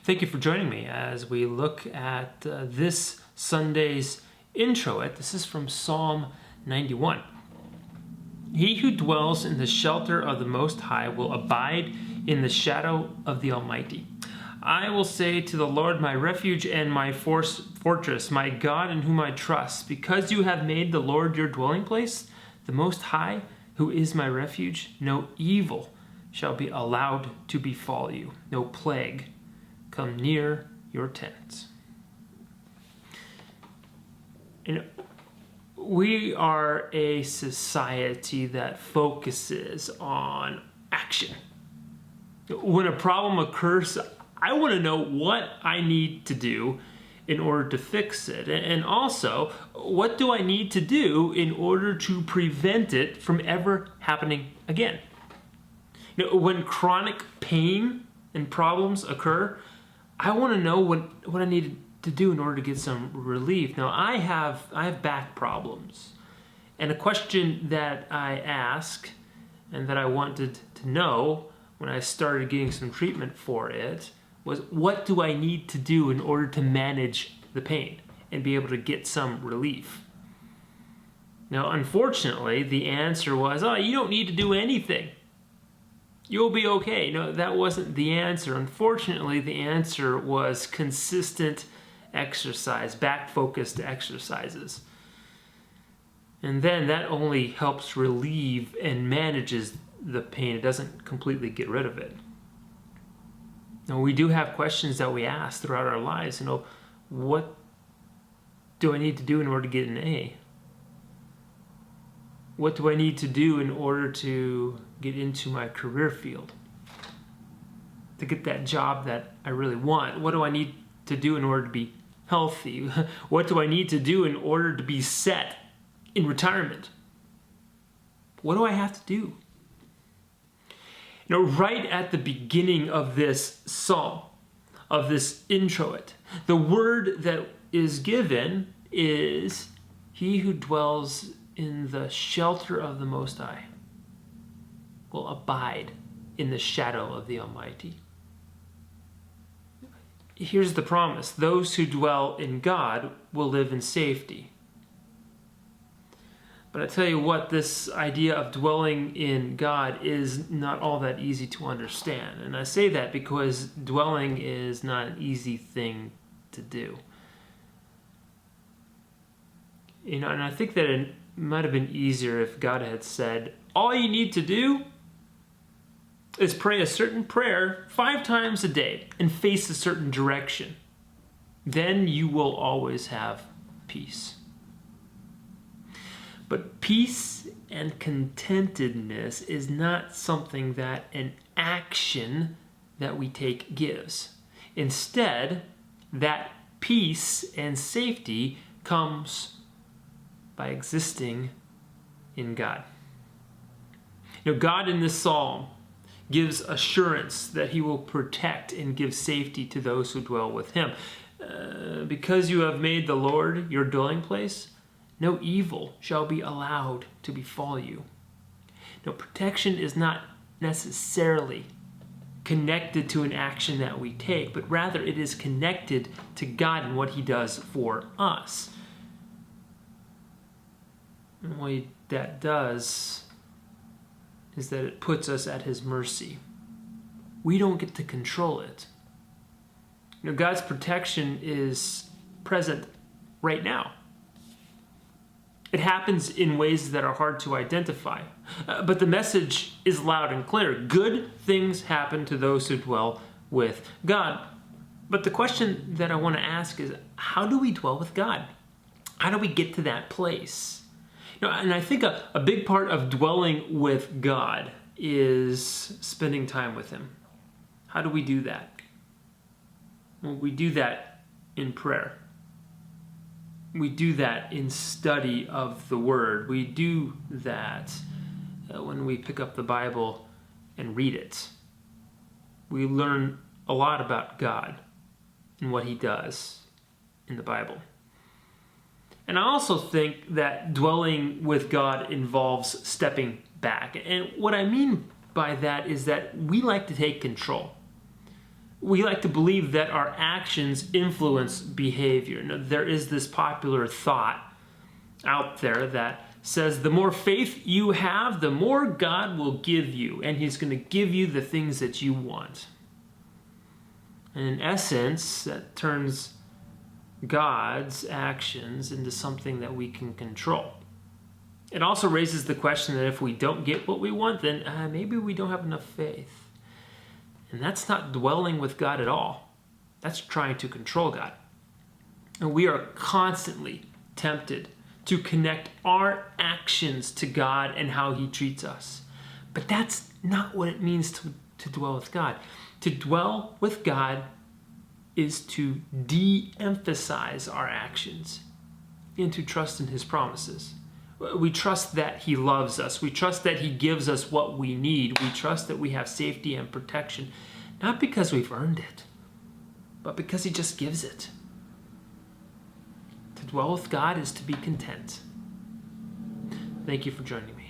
Thank you for joining me as we look at this Sunday's introit. This is from Psalm 91. He who dwells in the shelter of the Most High will abide in the shadow of the Almighty. I will say to the Lord, my refuge and my fortress, my God in whom I trust, because you have made the Lord your dwelling place, the Most High, who is my refuge, no evil shall be allowed to befall you, no plague come near your tents. We are a society that focuses on action. When a problem occurs, I want to know what I need to do in order to fix it. And also, what do I need to do in order to prevent it from ever happening again? When chronic pain and problems occur, I want to know what I need to do in order to get some relief. Now, I have back problems. And a question that I ask and that I wanted to know when I started getting some treatment for it was, what do I need to do in order to manage the pain and be able to get some relief? Now, unfortunately, the answer was, oh, you don't need to do anything. You'll be okay. No, that wasn't the answer. Unfortunately, the answer was consistent exercise, back-focused exercises. And then that only helps relieve and manages the pain. It doesn't completely get rid of it. Now, we do have questions that we ask throughout our lives. What do I need to do in order to get an A? What do I need to do in order to get into my career field? To get that job that I really want? What do I need to do in order to be healthy? What do I need to do in order to be set in retirement? What do I have to do? Right at the beginning of this psalm, of this introit, the word that is given is, he who dwells in the shelter of the Most High will abide in the shadow of the Almighty. Here's the promise. Those who dwell in God will live in safety. But I tell you what, this idea of dwelling in God is not all that easy to understand. And I say that because dwelling is not an easy thing to do. And I think that it might have been easier if God had said, all you need to do is pray a certain prayer 5 times a day and face a certain direction. Then you will always have peace. But peace and contentedness is not something that an action that we take gives. Instead, that peace and safety comes by existing in God. God in this psalm gives assurance that he will protect and give safety to those who dwell with him. Because you have made the Lord your dwelling place, no evil shall be allowed to befall you. Now, protection is not necessarily connected to an action that we take, but rather it is connected to God and what he does for us. And what that does is that it puts us at his mercy. We don't get to control it. God's protection is present right now. It happens in ways that are hard to identify. But the message is loud and clear. Good things happen to those who dwell with God. But the question that I want to ask is, how do we dwell with God? How do we get to that place? And I think a big part of dwelling with God is spending time with him. How do we do that? Well, we do that in prayer. We do that in study of the Word. We do that when we pick up the Bible and read it. We learn a lot about God and what he does in the Bible. And I also think that dwelling with God involves stepping back. And what I mean by that is that we like to take control. We like to believe that our actions influence behavior. Now, there is this popular thought out there that says the more faith you have, the more God will give you, and He's going to give you the things that you want. And in essence, that turns God's actions into something that we can control. It also raises the question that if we don't get what we want, then maybe we don't have enough faith. And that's not dwelling with God at all. That's trying to control God. And we are constantly tempted to connect our actions to God and how He treats us. But that's not what it means to dwell with God. To dwell with God is to de-emphasize our actions and to trust in His promises. We trust that He loves us. We trust that He gives us what we need. We trust that we have safety and protection, not because we've earned it, but because He just gives it. To dwell with God is to be content. Thank you for joining me.